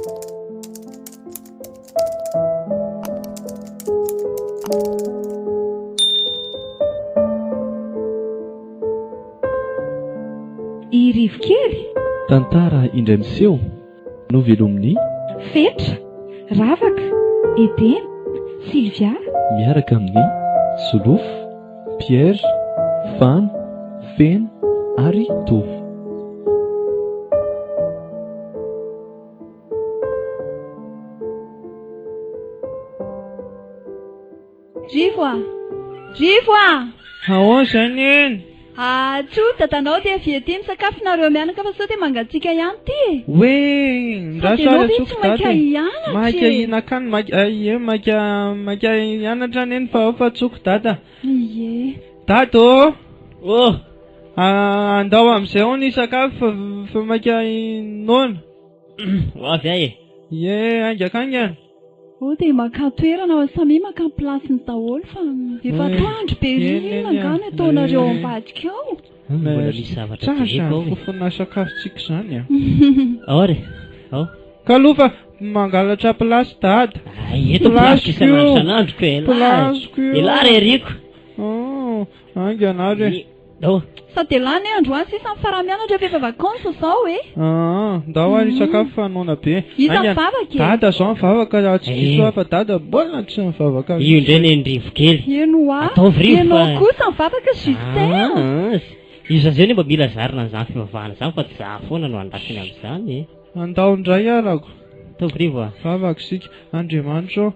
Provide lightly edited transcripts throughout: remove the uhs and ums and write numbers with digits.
I Rivokely. Tantara indray miseho novelomin'ny Fetra, Ravaka, Edena, Silvia. miaraka amin'ny Solofo, Pierre, Fana, Fena ary Tovo. Rivoa! Ahoana eny? Tsoa, dadanao dia viety misakafonareo mianaka fa sao dia mangatsiaka ihany ty. Hoe Anao tsy maika hianatra. Maika hihinan-kany, maika hianatra neny fa tsoko dada. Ie. Dado! Oh, Andao amin'izay ho ny sakafo fa maika noana. ho avy ahy e. Ie, aingakanga. Dia maka toerana ho samy maka plasiny daholo fa efa toandro be ry mangana ataonareo ambadika ao. Mbola misy zavatra Tsara tezeko ao e. fofona sakafontsika izany a. Ahory? Ao? Kalofa mangalatra plasy dada. Ay, eto plasiko isanandro ko e. Plasiko io. Elary eriko. Anganary. Ao. Sa dia lany androany sisa mifaramianatra efa vakansa izao e. Ndao ary sakafo fanona be. Isa mivavaka e. Dada zao mivavaka tsy diso fa dada mbola tsy mivavaka. Io indray ny Rivokely. Eno a. Ataovy rivo fa. Ianao kosa mivavaka Justin. Izy zay mba mila zarina an'izany fivavahana izany fa tsy za foana no andasiny amin'izany e. Andao indray arako. Ataovy rivo a. Vavaka sika. Andriamanitra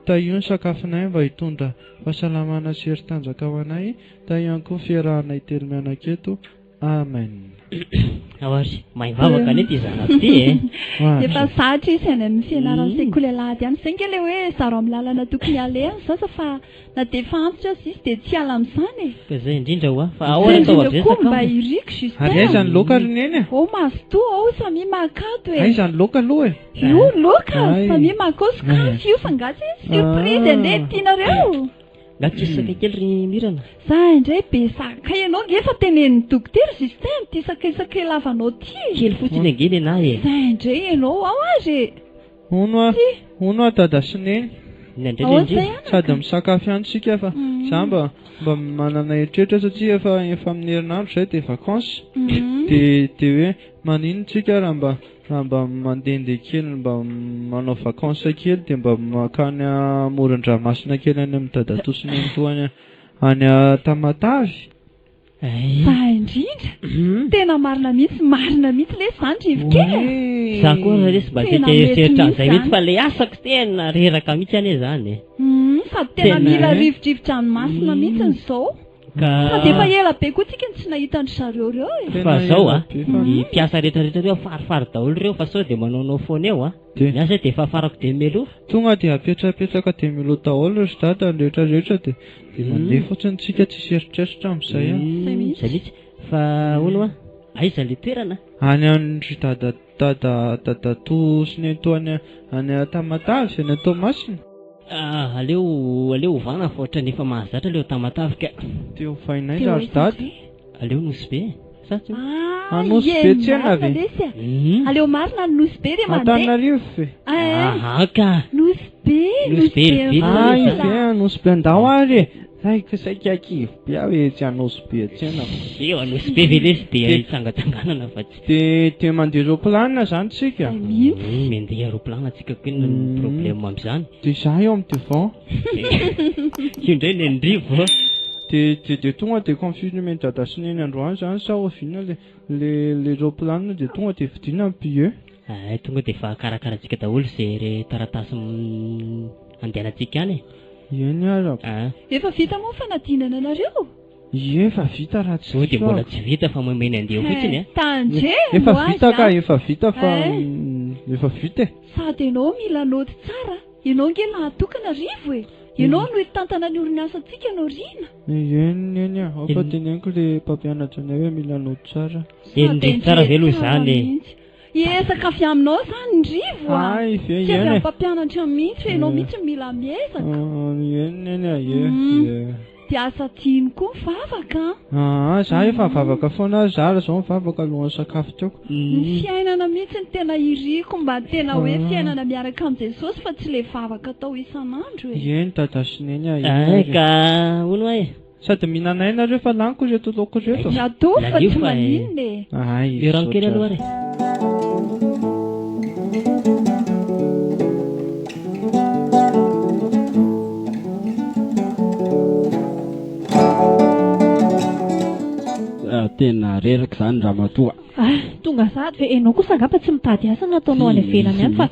taio ny sakafonay mba hitondra fahasalamana sy hery-tanjaka ho anay. Taio koa fiarahanay telo mianaka eto. Amen. Ahory, mahay vavaka ane ty zanako ty e. Efa satra izy any amin'ny fianaran'ny sekoly alahady ihany. Izay nge le hoe zaro amin'ny lalana tokony alehany sasa fa na dia efa antitra izy dia tsy ala amin'izany e. Ka izay indrindra ho a. Fa ahoana atao Indrindra koa mba avesaka. iriko Justin. Ary aiza ny loka ry neny a? Oh mazotoa ao samy makato e. Aiza ny loka aloha e? Io loka Ay. samy makosokafy io fa ngatsy surprise ande tianareo. Nga tsisy saka kely ry mirana. Za indray be saka ianao nge efa tenenin'ny dokotera Justin ty sakay lavanao ty. Kely fotsiny angeny anahy e. Za indray ianao ao ary. Ono a dada sy neny. Nandray Ao le zay indrindra. Sady misakafo ihany tsika fa za mba manana eritreritra satria efa amin'ny herinandro izay dia vakansa. Dia hoe manino tsika raha mba mandehandeha kely mba manao vakansa kely dia mba makany amoron-dranomasina kely any amin'ny dada tosiny eny toa any Tamatavy. Ay. Za indrindra tena marina mihitsy le zany Rivokely. Za koa raha resy mba Tena tika eritreritra mety an'izay mihitsy mihitsy fa le asako tena reraka mihitsy ane zany e. Sady tena Tena, mila eh? rivo-drivo-dranomasina mihitsy izao. Sady efa Ka ela be koa tsika tsy nahitandry zareo reo e. fa zao a, Tena ela be fa- ny mpiasa rehetrarehetra reo farifary daholo reo fa sao dia manaonao foana eo a. Dia. Ny asa dia efa farako dia melo. Tonga dia apetrapetraka dia milo daholo ry dada ny rehetrarehetra dia mandeha fotsiny tsika tsisy eritreritra amin'izay a. Zay mihitsy. Fa ono a, aiza le toerana? Any andry dada tosiny eto any Tamatavy any Tomasina. Aleo ovana fa ohatra nefa mahazatra leo Tamatavy ka. Dia ho fainay ry dada. Aleo nosy be. Sa tsy? Anosy be tsena ve? Aleo marina ny nosy be dia mandeha. Antananarivo ve? Ka. Nosy be Nosy be. Anosy be andao ary. Saika kivy be aho hoe tsy anosy be tsena. Eo anosy be velesy dia hitsangatsanganana fa tsy. Dia mandeha roaplanina zany tsika. Mandeha aeroplan tsika koa ny problème amin'izany. Dia za eo amin'ny devant. Io indray ny andrivo. Dia tonga dia confinement dada sy neny androany zany sa oviana le roaplanina dia tonga dia vidiana amin'ny billet. Ay, tonga dia efa karakarantsika daholo izay taratasy andehanantsika any e. Eny arako. Efa vita moa fanadinana anareo? Efa vita raha tsy Sao dia mbola tsy vita fa maimena andeha fotsiny e. Tandre efa vita ka efa vita fa efa vita e. Sady ianao mila noty tsara. Ianao nge nahatokana rivo e. Ianao no hitantana ny orinasa antsika no riana. Eny a. Ao fa teneniko le mpampianatra anay hoe mila noty tsara. Endreny tsara velo izany. Hiezaka avy aminao zany ny rivo a. Ay ve Tsy avy eny. amin'ny mpampianatra mihitsy ianao mihitsy mila miezaka. Eny a. dia asa tiany koa mivavaka. Za efa mivavaka foana zara zao mivavaka alohan'ny sakafo tiako. Ny fiainana mihitsy ny tena iriko mba tena hoe fiainana miaraka amin'ny Jesosy fa tsy le vavaka tao isan'andro e. Eny dada sineny ka hono e. Sady mihinana nareo fa laniko reto laoko reto. Atao fa tsy maninona e. Ay, rano kely aloha re. Tena reraka zany ramatoa. Tonga sady fe enao kosa angamba tsy mitady asa nataonao any ivelany ihany fa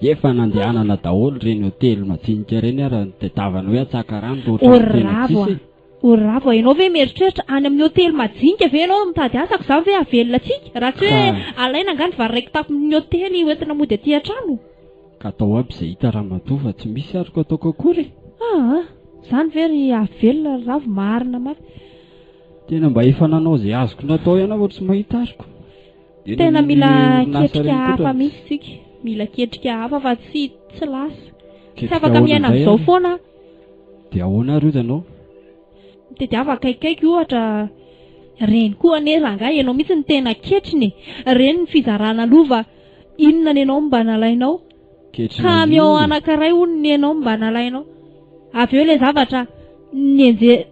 Efa nandehanana daholo reny hotely majinika reny ara tadavana hoe atsaka rano loatra tena tsisy. Oravo enao ve mieritreritra any amin'ny hotely majinika ve enao mitady asa ko za ve avelona tsika raha tsy hoe alaina angany varaiky tamin'ny hotely hoentina mody aty an-trano. Ka atao aby izay hita ramatoa fa tsy misy ariko ataoko akory. Zany ve ry avelona ravo marina mafy. Tena mba efa nanao izay azoko natao ihany aho tsy mahita ariko. Tena mila ketrika hafa mihitsy tsika. Mila ketrika hafa fa tsy lasa. Tsy afaka miaina amin'izao foana. Dia ahoana ary ianao? Tediava akaikaiky ohatra reny koa ane rangahy ianao mihitsy ny tena ketriny. Reny ny fizarana lova inona ny ianao mba nalainao. Camion anankiray hono ny ianao mba nalainao. Avy eo ilay zavatra nienje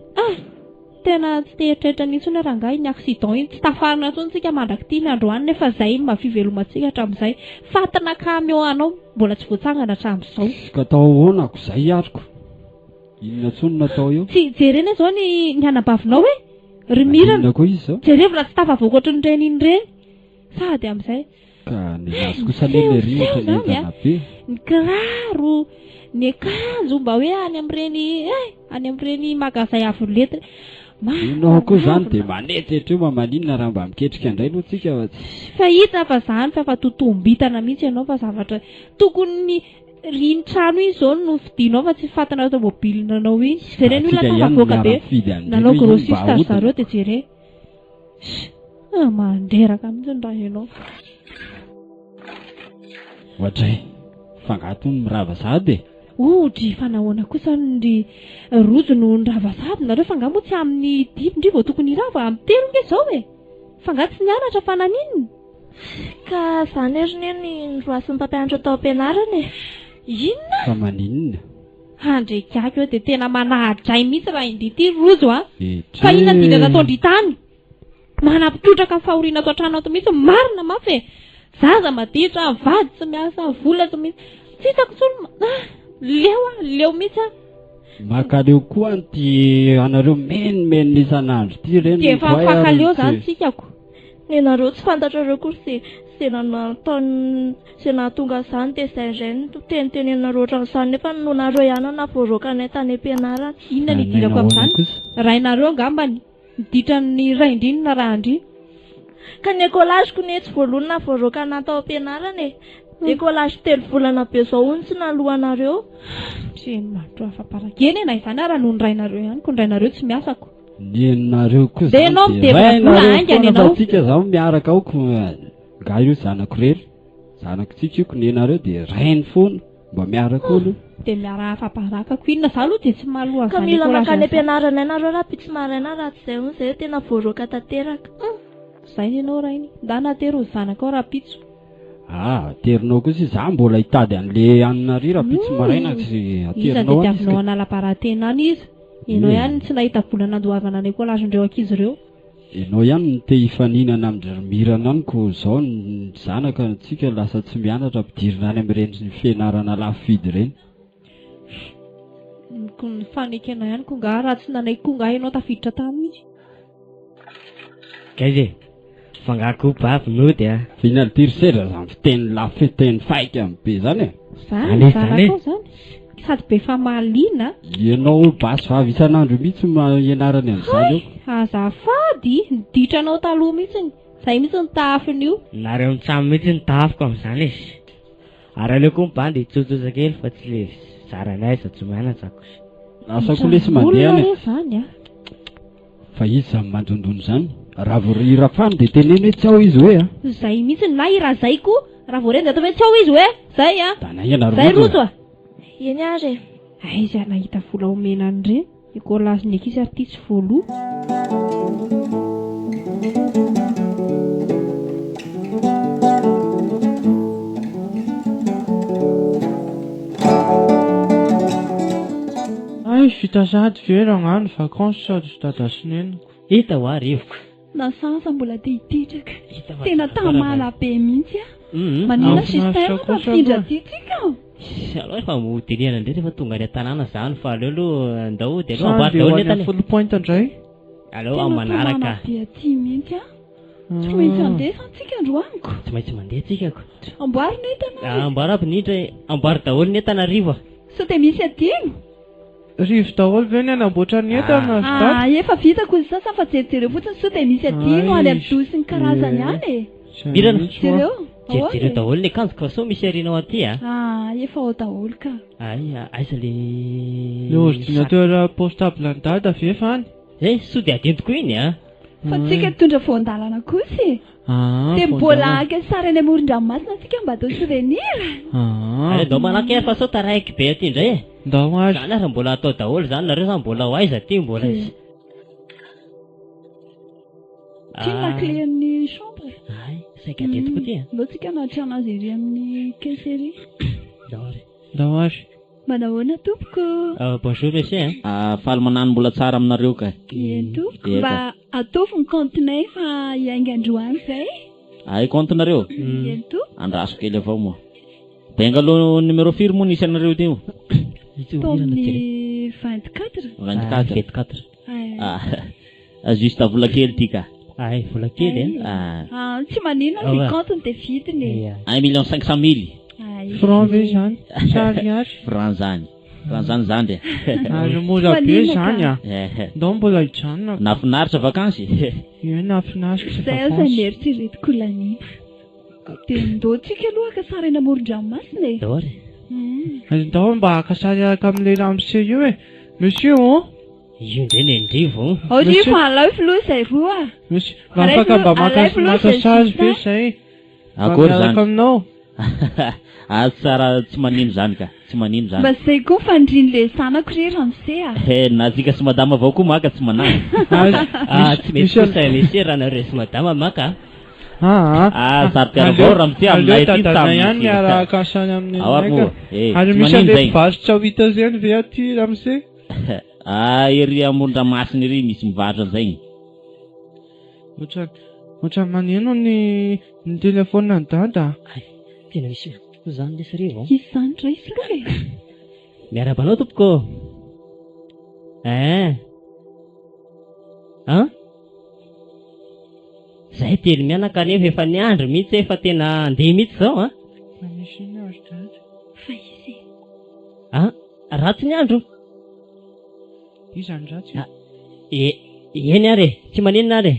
tena tsy tehitrehitra mihitsy ny rangahy ny accident iny tsy tafarina intsony tsika mandrakity ny androany nefa zay mahafivelomantsika hatramin'izay fatina camion anao mbola tsy voatsangana hatramin'izao. Ka atao ahoanako izay ariko? Inona tsony natao eo? Tsy jerena zao ny anabavinao hoe rimirana koa izy zao. Jerevona tsy tafavoaka ohatry ny reny iny reny sady amin'izay. Ka ny lazo kosa lele rimotra ny entana be. Ny kiraro, ny akanjo mba hoe any amin'ireny magazay avo letry. Inao koa zany dia manetretra eo maninona raha mba miketrika indray aloha tsika. Fahita fa zany fa totombitana mihitsy ianao fa zavatra tokony riny trano iny zao no fidinao fa tsy fatana automobilinanao iny. Jereny olona tafavoaka be. Nanao grossiste ary zareo dia jere. Manderaka mihitsy raha ianao. Ohatray, fangato mirava sady. Dry fanahoana kosa ny rojo no nirava sady nareo fangamo tsy amin'ny dipindry vao tokony irava amin'ny telo nge zao e. Fangato tsy nianatra fa naninona. Ka zany erineny roasin'ny mpampianatra tao am-pianarana e. Inona? Fa maninona? Handrekako eo dia tena manahadray mihitsy raha indrity rojo Fa inona dina natao ndritany? Manampitrotraka amin'ny fahoriana ato an-trano ato mihitsy marina mafy e. Zaza maditra, vady tsy miasa, vola tsy misy. Tsitako tsony leo mihitsy makaleo koa ty anareo menimeny isan'andro ty reny. Dia efa fakaleo zany tsikako. Ny nareo tsy fantatrareo kory se nahatonga izany dia izay indray no tenitenenareo ohatran'izany nefa no nareo ihany nahavoaroaka anay tany am-pianarana. Inona ny idirako amin'izany? Rainareo angambany ditra ny ray indrindra raha andry. Ka ny écolageko ny tsy voalohany nahavoaroaka anay tao am-pianarana e. Écolage 3 volana be zao ony tsy nalohanareo. Tsy matro afa-paraka. Eny na izany raha no nirainareo ihany ko nirainareo tsy miasako. Nenareo koa zany. Dia enao midevaka vola haingana ianao. Tsika zao miaraka aoko nga io zanako rery. Zanako tsika io konenareo dia rainy foana mba miaraka olo. Dia miara afa-paraka ko inona za aloha dia tsy mahaloha ka mila makany am-pianarana nareo raha pitsy maraina raha tsy izay hono izay tena voaroaka tanteraka. Zay ianao rainy. Nda natero zanaka ao raha pitso. Aterinao koa si za mbola hitady an'le anina raha pitsy maraina sy aterinao. Iza dia avinao anala-paratena any izy. Ianao ihany tsy nahita vola nandoavana ny écolage-ndreo ankizy ireo. Ianao ihany ny te hifaninana amin'ny-mirana any ko izao ny zanaka antsika lasa tsy mianatra ampidirina any amin'ireny ny fianarana lafo vidy ireny. Ny fanekena ihany ko nga raha tsy nanay ko nga ianao tafiditra taminy. Kaize fangako bavy dia final tirsedra zany fiteny lafo fiteny faika amin'ny be zany e. Zany zany sady be famaliana. Ianao basy vavy isan'andro mihitsy ianarany amin'izany eo. Azafady niditranao taloha mihitsy. Zay mihitsy ny tafiny io. Nareo mitsamo mihitsy ny tafiko amin'izany izy. Ary aleo koa mibandy tsotsotra kely fa tsy le zaranay sa tsy mianatsako. Asa koa lesy mandeha zany fa izy zany mandondony zany. Raha vao irafany dia teneny hoe tsy ao izy hoe Zay mihitsy na ira zay koa raha vao reny dia atao hoe tsy ao izy hoe zay da nahiana zay rojo Eny ary izy nahita vola omena an'ireny. Nicolas ny ankizy artiste voaloha. Ay, vita sady vera agnano vakansy sady sy dada sineniko. Hita ho arivoka. Na sansa mbola te hipetraka. Hita fa Tena tamana be mihitsy a. Manina système tafindra titsika. Alao efa modelena indray rehefa tonga any an-tanàna zany fa aleo aloha andao dia aleo Sady amboary ho daholo any netany. full point indray. Aleo amin'ny manaraka. Be aty mihitsy a. Tsy maintsy andefa antsika androaniko. Tsy maintsy mandeha tsika ko. Amboary netana. Amboary aby nindra amboary daholo netana riva. So te misy adino. Rivo daholo ve ny anamboatra ny entana Ah, efa vitako izy sasa fa jerijery fotsiny so te misy adino any amin'ny dosi ny karazany any e. Mirana. Jereo. Jerijery daholo ny akanjo ka so misy arinao aty a. Ah, efa ao daholo ka. Ay, aiza le... Le ordinateur portable ny dada ve fany? So dia adino tokoa iny a. Fa tsika tondra voandalana kosa. Te mbola aka sary any amoron-dranomasina tsika mba atao souvenir. Ary andao malaky efa so taraiky be aty indray e. Ndao azy. Zany ary mbola atao daholo zany nareo zany mbola ho aiza aty mbola izy. Tiana la clé amin'ny chambre. Ay, saika adentiko ty a. Leo tsika natrana azy ery amin'ny caisserie. Ndao azy. Manahoana tompoko? Bonjour monsieur. Faly manano mbola tsara aminareo ka. Eny tompoko. Mba ataovy ny comptenay fa hiainga androany zay. Ay comptenareo. Eny to. Andraso kely avao moa. Benga aloha numéro firy moa nisy anareo teo? Tamin'ny 24. 24. Juste vola kely ty ka. Ay, vola kely e. Tsy manina ny compte dia vidiny. 1,500,000. Franc ve zany? Sary ary? Franc zany. Franc zany zany de. Ary mora be zany a. Ndao mbola hijanona. Nafinaritra vakansy. Ie, nafinaritra Zay aho zay mieritreretiko lanina. Dia ndao tsika aloha ka sary eny amoron-dranomasina e. Ndao ary. Ndao mba haka sary araka amin'ilay ramose io e. Monsieur o? Io indray ny andrivo. Arivo alao filoha izay roa. Monsieur, mba afaka mba maka sary ve zay? Akory zany? Miaraka aminao. Tsara tsy manino zany ka. Tsy manino zany. Mba zay koa fandriny le sanako ry ramose a. Na tsika sy madama avao koa maka tsy manano. Tsy mety kosa monsieur raha nareo sy madama maka. Sarika avao raha mity aminay aty tadana ihany miaraka sany amin'ny anay. Ary misy an'ilay varotra ho hita zay ve aty ramose? Ery amoron-dranomasina ery misy mivarotra an'izay. Oatra maneno ny telefona ny dada. Tena misy tokoa zany lesy rivo. Izy zany ray filoha e. Miarabanao tompoko. Zahay telo mianaka nefa efa niandro mihitsy efa tena andeha mihitsy zao a. Misy ino azy dada? Fa izy. Ratsy ny andro. Izany ratsy? Eny ary tsy maninona ary.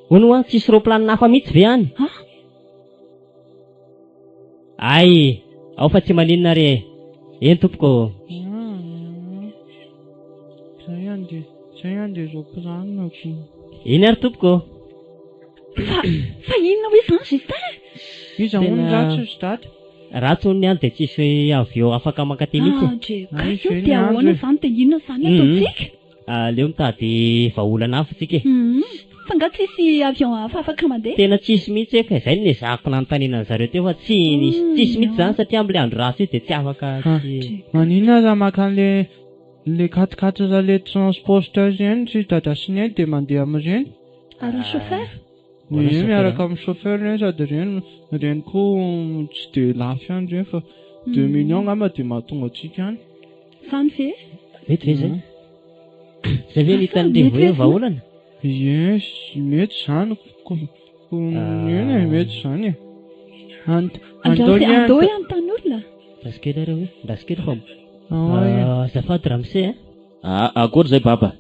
Hono a tsisy roplanina hafa mihitsy ve any? Ay, ao fa tsy maninona ary. Eny tompoko. Zay ande roplanina ko. Eny ary tompoko. Fa inona hoe zany Justin? Iza hono ratsy izy dada? Ratsy hono ny any dia tsisy avion afaka mankaty mihitsy. Dia ahoana zany dia inona zany ataontsika? Leo mitady vahaolana hafa tsika e. Fa nga tsisy avion hafa afaka mandeha? Tena tsisy mihitsy efa izay ny zahako nanontaniana zareo teo fa tsisy mihitsy zany satria amin'ilay andro ratsy io dia tsy afaka. Manina raha maka le 4x4 raha le transporteur ireny sy dada sy ny dia mandeha amin'ireny. Ary ny chauffeur? Miaraka amin'ny chauffeur ireny sady ireny koa tsy dia lafy ihany ireny fa 2 millions ngamba dia mahatonga antsika any. Zany ve? Mety ve zay? Zay ve nitan'ilay hoe vahaolana? Yes, mety zany. Mety zany e. Andao ihany tan'olona? Ndasikely ary hoe? Ndasikely fa azafady ramose e. Akory zay baba?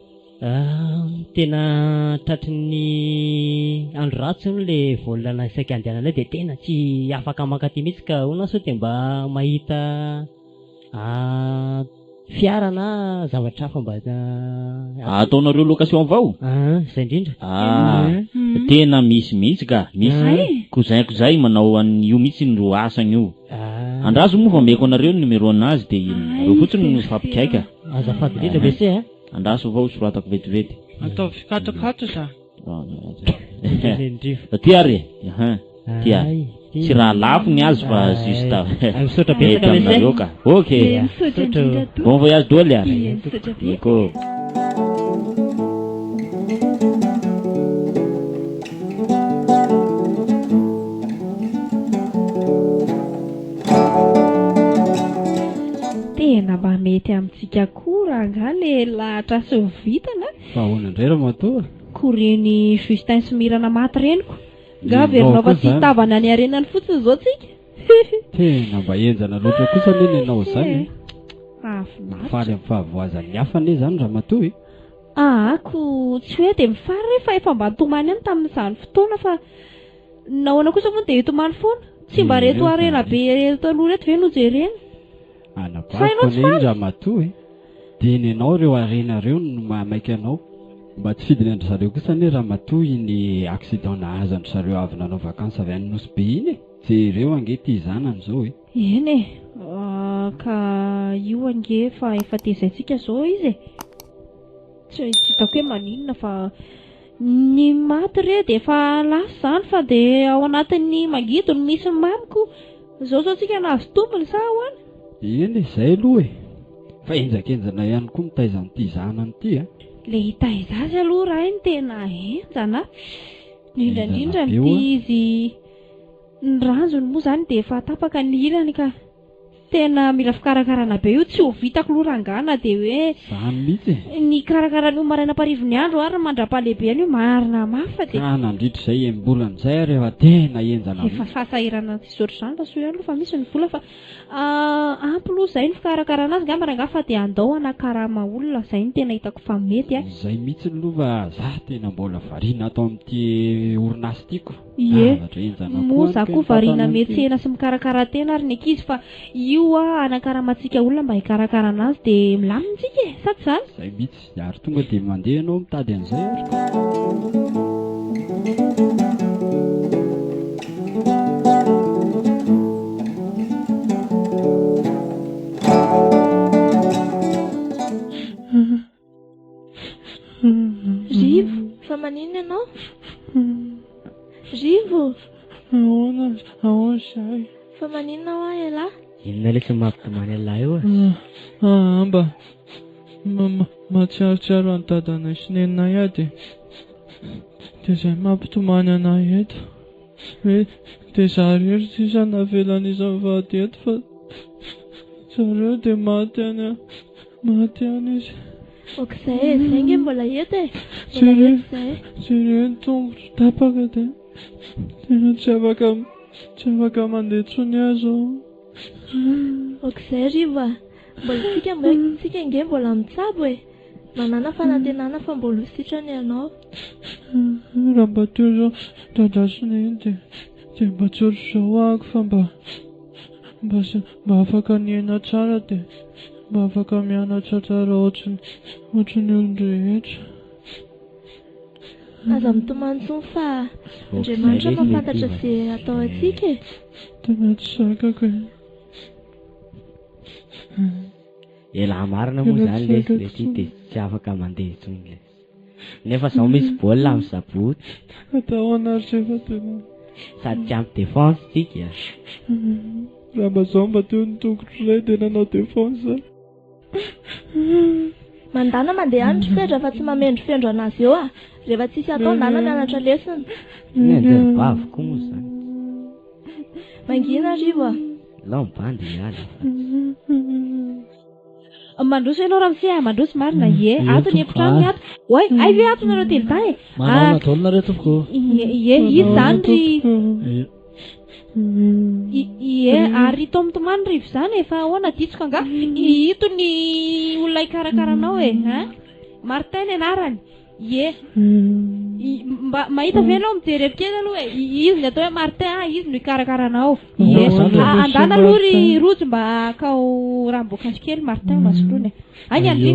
Tena tratry ny andro ratsy hono le volana isaky andehananay dia tena tsy afaka mankaty mihitsy ka hono so dia mba mahita fiara na zavatra hafa mba ataonareo location vao? Zay indrindra. Tena misy mihitsy ka. Misy kozay manao an'io mihitsy no asany io. Andraso moa fa meko anareo ny numéro anazy dia nareo fotsiny no fampikaika. Azafady indrindra bese andraso avao soratako vetivety atao fikatrakatra sa ty ary tia tsy raha lafo ny azy fa juste misaotra betsaka aminareo ka ok bon voyage doly ary eko tena mba mety amintsika koa raha nga le lahatra sy vitana fa ahoana indray raha matoa koreny Justin Somirana maty reniko nga verina fa tsy hitavana any arenany fotsiny zao tsika tena mba enjana loatra kosa neny ianao zany afinaritra faly amin'ny fahavoazan'ny hafa ane zany raha matoa ako tsy hoe de mifary re fa efa mba tomany any tamin'izany fotoana fa nahoana kosa moa de tomany foana tsy mba reto arena be reto aloha reto ve no jerena anapako neny raha matoa de nenao reo arena reo no mamaika anao mba tsy fidiny andry zareo kosa ne raha matoa iny accident nahazo andry zareo avy nanao vakansa avy any nosy be iny jereo ange ty zanany zao eny ka io ange fa efa tezaintsika zao izy tsy hitako hoe maninona fa ny maty re de efa lasa zany fa de ao anatin'ny mangido no misy mamiko zao tsika nahazo tombony sa ahoana eny zay aloha fa enjakenjana ihany koa mitaizan'ity zanany ty le hitaiza azy aloha raha iny tena enjana indrindra nity izy ny ranjony moa zany de efa tapaka ny ilany ka tena mila fikarakarana be io tsy ho vitako loha rangana de hoe zany mihitsy ny karakarana io maraina parivony andro ary mandra-pahalehibeany io marina mafy de nandritra zay embolan'izay ary efa tena enjana efa fasahirana tisotro zany fa so ihany loha fa misy ny vola fa ampy loha zay ny fikarakarana azy ngamba ranga fa de andao anakarama olona zay ny tena hitako fa mety zay mihitsy ny loha fa za tena mbola variana atao amin'ity orinasy tiako moa za koa variana metsena sy mikarakara tena ary ny ankizy fa io anakaramatsika olona mba hikarakarana azy de milamintsika sady zany zay mihitsy ary tonga de mandeha anao mitady an'izay ary Rivo, fa maninona ianao? Rivo, ahoana zay fa maninona ho ahy ala? inona le tsy mampitomany alahy io mba matsiarotsiaro any dadana sy nenay ady de zay mampitomany anahy eto hoe de zarery sisa navelan'izany vady eto fa zareo de maty any izy okizay zay nge mbola eto mbola eto zay jereny tongotro tapaka de tena tsy afaka mandeha tsony azo okizay Rivo mbola tsika nge mbola mitsabo manana fanantenana fa mbola sitrany ianao raha mba teo zao dadrasina iny de mba tsotro zao ahako fa mba afaka niaina tsara de mba afaka mianatra tsara ohatrany olon-drehetra aza mitomany tsony fa Andriamanitra mahafantatra zay atao atsika tena tsy sakako ela marina moa zany le ty de tsy afaka mandeha tsony le nefa zaho misy baolina amin'ny saboty atao anazy efa tena sady tsy ampy défense tsika raha mba zao mba teo ny tongotro ray de nanao défense mandana mandeha anitry fedra fa tsy mamendry fendro anazy eo rehefa tsisy atao ndana mianatra lesona anderavavy koa moa zany mangina Rivo lao mibandy iala mandroso ianao raha misy mandroso marina atony efitrano ato oay ay ve ato nareo telo tay manao nataolona re tompoko izy zany ary tomitomany rivo zany efa ahoana ditsoka nga ito ny olona hikarakaranao Martin ny anarany mba mahita ve anao mijery kely aloha izy ny atao hoe Martin izy no hikarakaranao andana aloha ry rojo mba akao ramboakazy kely Martin masolony any andy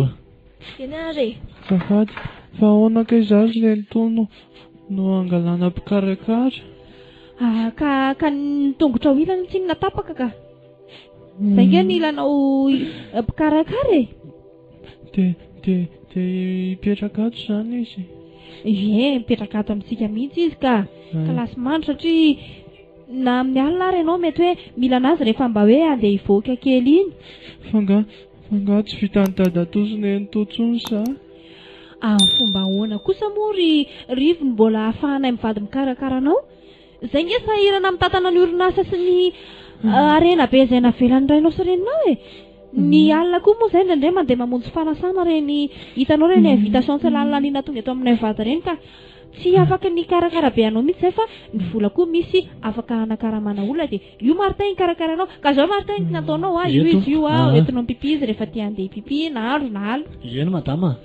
eny are safady fa ahoana ka izazy le ntono no angalana mpikarakara ka nitongotra ho ilany tsy natapaka ka zay nge ny ilanao mpikarakara dia hipetraka ato izany izy. Mipetraka ato amintsika mihitsy izy ka lasy mandro satria na amin'ny alina ary ianao mety hoe mila anazy rehefa mba hoe andeha hivoaka kely iny. Fanga tsy vitany dadatozina eny totsony sa? Amin'ny fomba ahoana kosa moa ry rivony mbola ahafahanay mivady mikarakara anao? Izay nge sahirana amin'ny tantana ny orinasa sy ny arena be izay navelan'ny rainao sy reninao e. Ny alina koa moa izay indray mandeha mamonjy fanasana reny hitanao reny invitation sy lalina tonga eto aminay vady reny ka tsy afaka ny karakara be anao mihitsy zay fa ny vola koa misy afaka anakaramana olona dia io Martin karakara anao ka zao Martin nataonao io izy io entinao pipi izy rehefa tia andeha pipi na alo na alo. Eny madama.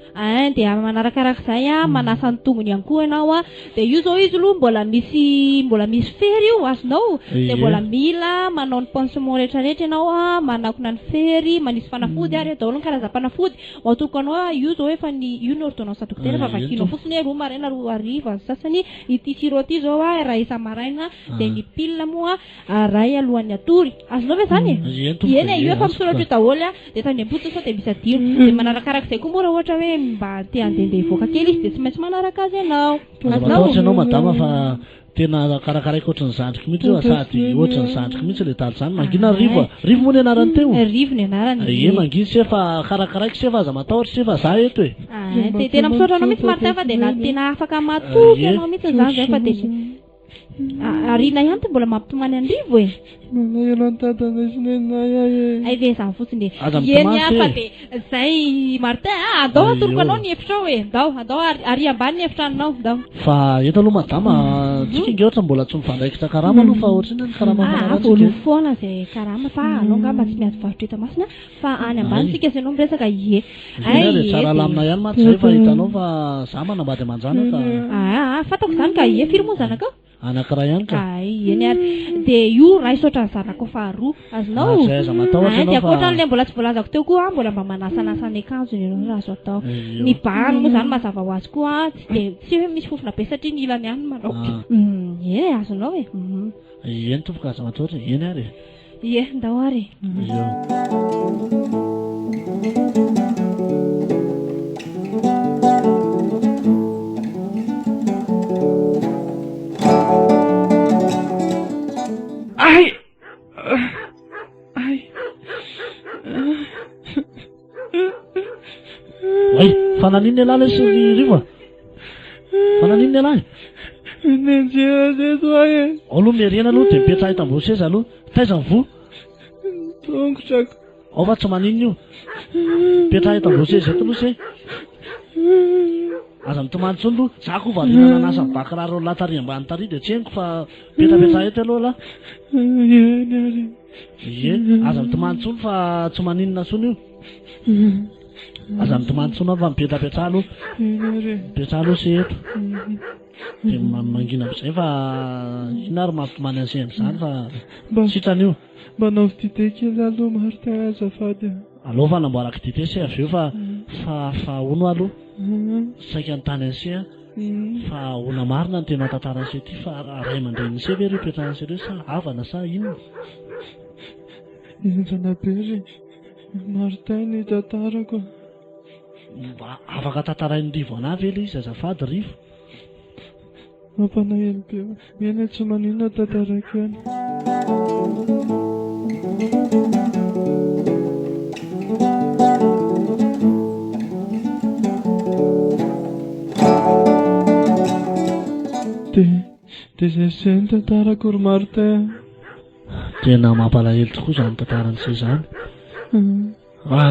Dia manarakarak'izay manasa ny tongony ihany koa ianao dia io zao izy aloha mbola misy fery io azonao dia mbola mila manao ny pansement rehetrarehetra ianao manakona ny fery manisy fanafody ary daholo ny karazam-panafody atoko anao io zao efa io ny ordonnance dokotera fa vakianao fotsiny roa maraina roa hariva sasany ity sirop ity zao raha isa maraina dia ny pilina moa ray alohan'ny atory azonao ve zany eny io efa misoratra io daholo dia tany ambotsa sao dia misy adilo dia manarakarak'izay koa moa raha ohatra hoe mba te andehandeha hivoaka kely izy dia tsy maintsy manaraka azy ianao. Matahotra ianao madama fa tena karakaraiko ohatran'ny zandriko mihitsy io sady ohatran'ny zandriko mihitsy le talo zany mangina rivo moa ny anarany teo rivo ny anarany mangina se fa karakaraiko se fa aza matahotra se fa za eto dia tena misaotra anao mihitsy Martin fa dia na tena afaka matoky anao mihitsy zany zay fa dia arina ihany ty mbola mampitomany andrivo e. Ay ve zany fotsiny eny fa dia zay Martin andao atoroko anao ny efitrao e andao ary ambany ny efitranonao andao fa eto aloha madama tsika inge ohatra mbola tsy mifandraikitra karama aloha fa ohatrany ny karama voaloha foana zay karama fa anao ngamba tsy miady varotra eto masina fa any ambany tsika zay anao miresaka tsara lamina ihany maty zay fa hitanao fa za manambady amanjana fa fatako zany ka firy moa zanaka anakira ihany ka eny ary dia io raha isotra ny zanako faharoa azonao dia akoatran'ilay mbola tsy voalazako teo koa mbola mba manasanasa ny akanjony ianao raha azo atao ny bahany moa zany mazava ho azy koa tsy hoe misy fofona be satria ny ilany ihany manaoka eny azonao e eny tofoka aza matoatra eny ary ndao ary Fananin'ny alahy sy ny rivo fananin'ny alahy aloha miarena aloha dia mipetra hita ambony seza aloha taiza ny vo ao fa tsy maninny io mipetra hita ambony seza eto aloha se aza mitomany tsony aloha za koa valinana nasa mibakiraro latary ambany tary dia tsy heniko fa petrapetra eto aloha la aza mitomany tsony fa tsy maninona tsony io aza mitomany tsony fa mipetrapetra aloha se eto dia mangina am'izay fa ina ary mampitomany an'izay am'izany fa sitrany io mba naovy dite kely aloha Martin azafady aloha fa namboarako dite se avy eo fa ono aloha saika ny tany an'se fa ona marina ny tena tantara an'se ty fa ray aman-dreny se ve reo petrahan'se reo sa avana sa inona enjana be ry Martin ny tantarako mba afaka tantarain'ny rivo ana ve le izy azafady rivo mampanaely be eny tsy maninona tantarako ihany dia zay zay ny tantarako ry Martin tena mampalahelo tokoa zany tantaran'izay zany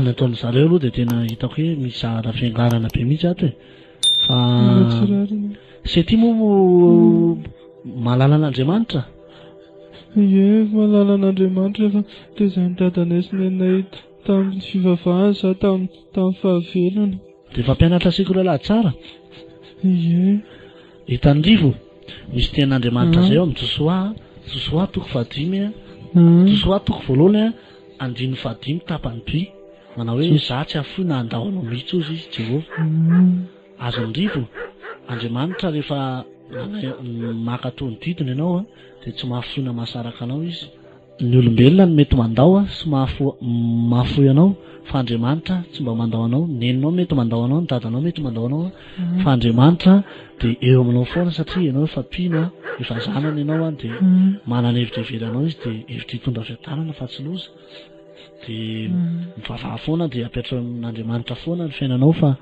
ny ataon'ny zareo aloha dia tena hitako hoe misy zahara fiangarana be mihitsy ato e fa se ty moa malala an'Andriamanitra malala an'Andriamanitra fa dia zay ny dadanay nenay tamin'ny fivavahana za tamin'ny fahavelana dia fa mpianatra sekola tsara hitan'ny rivo misy ten'Andriamanitra zay eo amin'ny Josoa toko fadimy Josoa toko voalohany andiny fadimy tapany by manao hoe za tsy afoy na andao anao mihitsy ozy izy Jehova azony rivo Andriamanitra rehefa maka tony didiny ianao dia tsy mahafoina mahasaraka anao izy ny olombelona no mety mandao sy mahafoy anao fa Andriamanitra tsy mba mandao anao. Neninao mety mandao anao, ny dadanao mety mandao anao fa Andriamanitra dia eo aminao foana satria ianao efa mpino efa zanany ianao dia manana hevitra ivelanao izy dia hevitra hitondra fiadanana fa tsy loza dia mivavaha foana dia apetraka amin'Andriamanitra foana ny fiainanao fa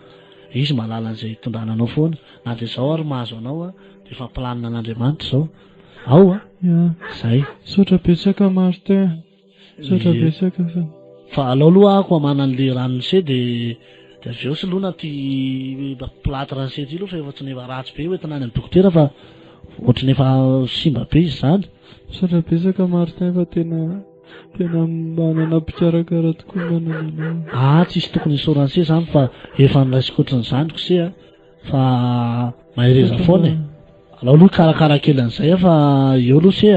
izy mahalala an'izay hitondrananao foana na dia izao ary mahazo anao dia efa planina an'Andriamanitra izao ao zay sotra betsaka Martin sotra betsaka fa alao aloha ako manan'le ranon'se dia avy eo sy lohana tia pilate ran'se ty aloha fa efa tsy nefa ratsy be hoentina any amin'ny dokotera fa ohatrany efa simba be izy zany. Sotra betsaka Martin fa tena manana mpikarakara tokoa manana tsisy tokony isoran'se zany fa efa niraisiko ohatran'izany kose fa mahireza foana alao aloha karakara kely an'izay fa eo aloha se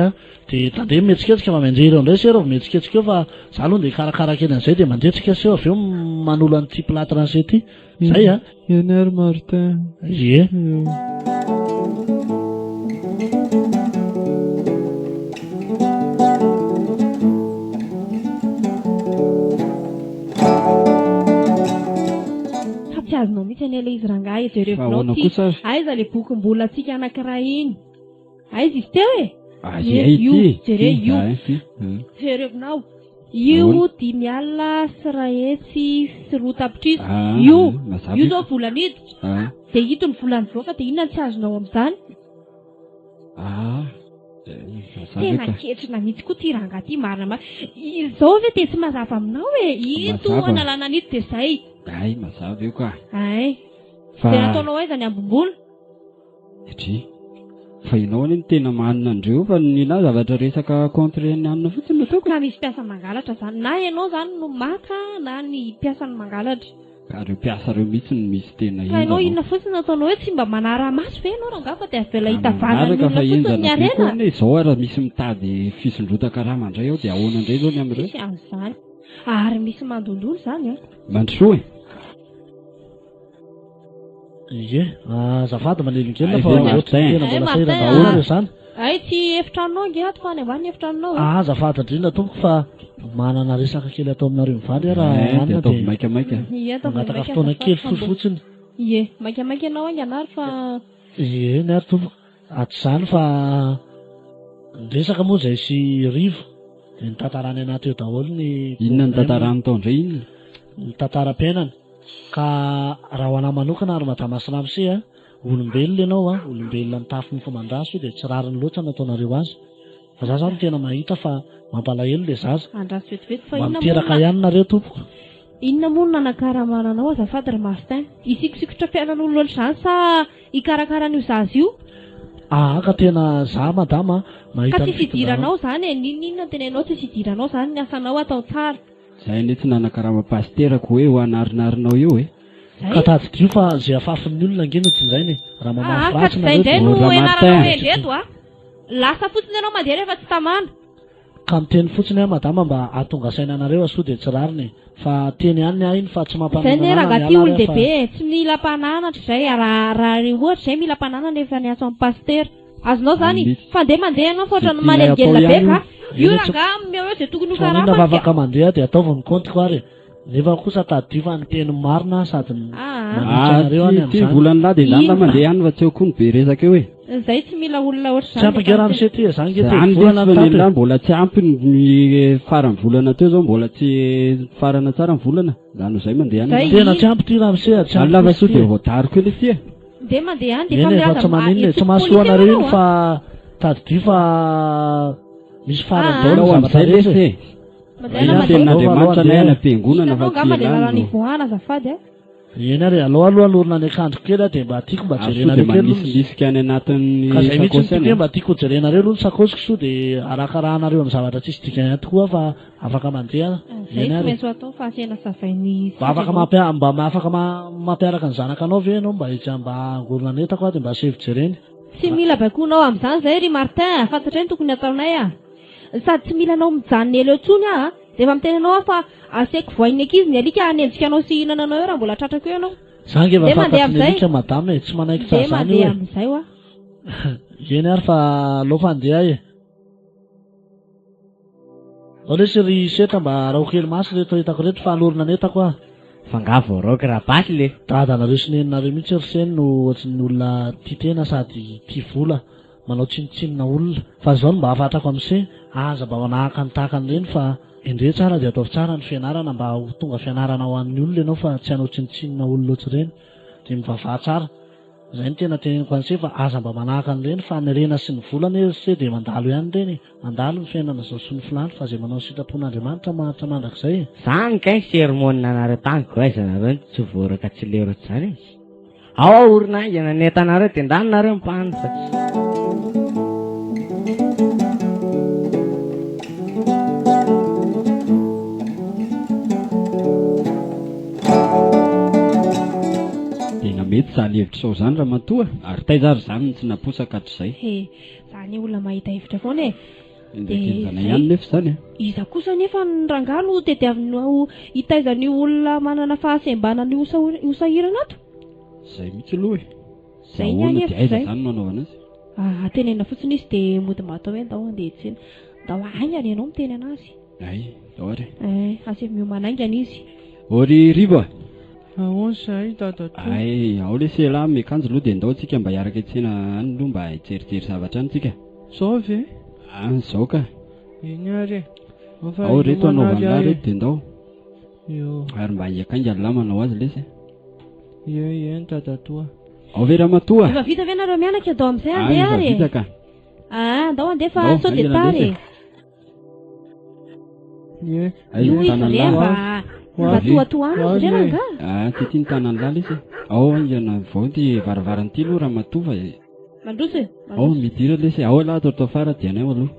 dia tandeha mihetsiketsika fa manjery eo indray se reo mihetsiketsika eo fa za aloha dia karakara kely an'izay dia mandretsika se avy eo manolo an'ity pilate ran'se ty zay eny ary Martin azonao mitsy any ilay izy rangahy jerevinao ty aiza le bokim-bola antsika anankiray iny aiza izy teo jere io jerevinao io 10,000 sy rahetsy sy roa tapitrisa io zao volaniditra dia hito ny volany voaka dia inona tsy azonao amin'izany tena ketrina mihitsy koa ty rangahy ty marina izao ve dia tsy mazava aminao ito analana anito dia zay mazava io ka dia nataonao aiza ny ambom-bola fa ianao any ny tena manina andreo fa nina zavatra resaka contre ny anina fotsiny nataoko ka misy mpiasa mangalatra zany na ianao zany no maka na ny mpiasany mangalatra ka reo mpiasa reo mihitsy no misy tena ka ianao inona fotsiny nataonao hoe tsy mba manara-maso ve ianao rangaha fa dia avela hitavanany olona fotsiny ny arena izao ara misy mitady fisondrotaka raha mandray ao dia ahoana indray zao ny amin'ireo tsy an'izany ary misy mandondolo zany mandrosoa azafady manelinkelina fa zany tsy efitranonao nge ato fa any ambany efitranonao azafady indrindra tompoko fa manana resaka kely atao aminareo mivady raha maikamaika angataka fotoana kely fotsifotsiny maikamaika ianao angy anary fa ny ary tompoko aty zany fa nyresaka moa zay sy rivo dia ny tantarany anaty eo daholo ny inona ny tantarany tao indray inona ny tantaram-piainana ka raha ho anahy manokana ary madamasilamy se olombelona ianao olombelona ny tafiny fomandraso dia tsy rariny loatra nataonareo azy fa za zany tena mahita fa mampalahelo le zaza andraso vetivety fa mamiteraka ihany nareo tompoko inona moa no nanakaramananao azafady ry Martin isikosikotra fiainan'olona ohatr'izany sa ikarakara an'io zaza io ka tena za madama mahita ka tsisy idiranao zany ninona tena ianao tsisy idiranao zany ny asanao atao tsara zay ane tsy nanakarama pasterako hoe ho anarinarinao io ka tadidio fa zay afafin'ny olona nge notin'izayny raha mamafy ratsy zay indray no ianaranao endreto lasa fotsiny ianao mandeha rehefa tsy tamana ka miteny fotsiny madama mba ahatonga saina anareo sao dia tsy rariny fa teny ihany iny fa tsy zay ne rangaha ty olo dehibe tsy mila mpananatra zay raha ohatra zay mila mpananana rehefa ny aso amin'ny paster azonao zany fandeha mandeha ianao fa ohatra manelingelina be ka io rangaha meo zay tokony ho karama vavaka mandeha dia ataovany compte ary nefa kosa tadidio fa ny teny marina sady manareo any ty volany lahy dia zany la mandeha any fa tsy eo koa ny be resaka eo zay tsy mila olona ohatr'izany tsy ampy ngerano se ty zany volana mbola tsy ampy ny farany volana teo zao mbola tsy farana tsara ny volana zany zay mandeha any tena tsy ampy ty ramse any lava so dia voatariko ely ty dia mandeha any dia tsy maninona tsy mahasoanareo iny fa tadidio fa misy farany daolo am'izay lesy ten'Andriamanitra na ena ampiangonana fa tsy elany voana azafady eny ary alao aloha alorina ny akandro kely dia mba tiako mba jerenareo manisika any anatin'ny ka zay mihitsy mba tiako jerenareo aloha ny sakosiko so dia arakarahanareo amin'ny zavatra tsisy dikany tokoa fa afaka mandeha eny ary fa asena savainy mba afaka mampiaraka ny zanakanao ve anao mba mba angorona netako dia mba sevo jereny tsy mila baikoanao amin'izany zay ry Martin fantatra ny tokony ataonay sady tsy mila anao mijanona elo etsony dia efa miteny anao fa aseko voainy ankizy ny alika anenjika anao sy hihinana anao eo raha mbola tratrako eo ianao zange efa fantatry madame tsy manaiky tsara zany mandeha amin'izay eny ary fa aloha fandeha Oresy ry setra mba rao kely masy reto hitako reto fa alorona netako a. Fangavo roky rapaty le. Dadanareo sy neninareo mihitsy ry seny no ohatran'ny olona tia tena sady tia vola, manao tsinotsinona olona. Fa zao no mba ahafantarako amin'se aza mba manahaka ny tahakany reny fa indre tsara dia atao tsara ny fianarana mba ho tonga fianarana ho an'ny olona ianao fa tsy hanao tsinotsinona olona ohatry reny dia mivavaha tsara. Izay ny tena teneniko an'se fa aza mba manahaka an'ireny fa ny rena sy ny volana se dia mandalo ihany reny, mandalo ny fiainana zao sy ny filany fa izay manao ny sitrapon'Andriamanitra maharitra mandrakizay. Zany kay sermonina anareo taniko aiza nareo tsy voraka tsy lero zany izy. Ao aorina aingana ny entanareo dia ndanonareo mipanitra. Mety zany hevitra sao zany raha matoa ary taizary zany tsy naposaka hatr'izay. Zany olona mahita hevitra foana e. Indrakenzana ihany nefa zany a. Iza kosa nefa ny rangahy no tediavinao hitaizany olona manana fahasembanany hosahirana ato. Zay mihitsy aloha e. Zay ihany dia aiza zany nanaovana azy. Tenena fotsiny izy dia mody mato hoe ndao andeha hiantsena. Ndao aingana ianao miteny anazy. Ay, ndao ary. Asy miomanaingana izy. Ory riva. Ahoana zay dada. Ay, ao le sela miakanjo aloha dia ndao antsika mba hiaraka hiantsena any aloha mba hijerijery zavatra any tsika. Zao ve? Zao ka. Iny ary. Ao reto anaovana reto dia ndao. Ary mba hiakainga lamana ho azy lesy. Eny dada toa. Ao ve ramatoa. Efa vita ve nareo mianaka adao amin'izay andeha ary? Vita ka. Ndao andeha fa sao dia tary. Io izy rehefa mba toatoana azy re rangahy. Ty ny tanany lala izy. Ao ingana vao ty varavaran'ny ty aloha ramatova. Mandroso e. Ao midira lesy. Ao laha atao fara dia anay aloha.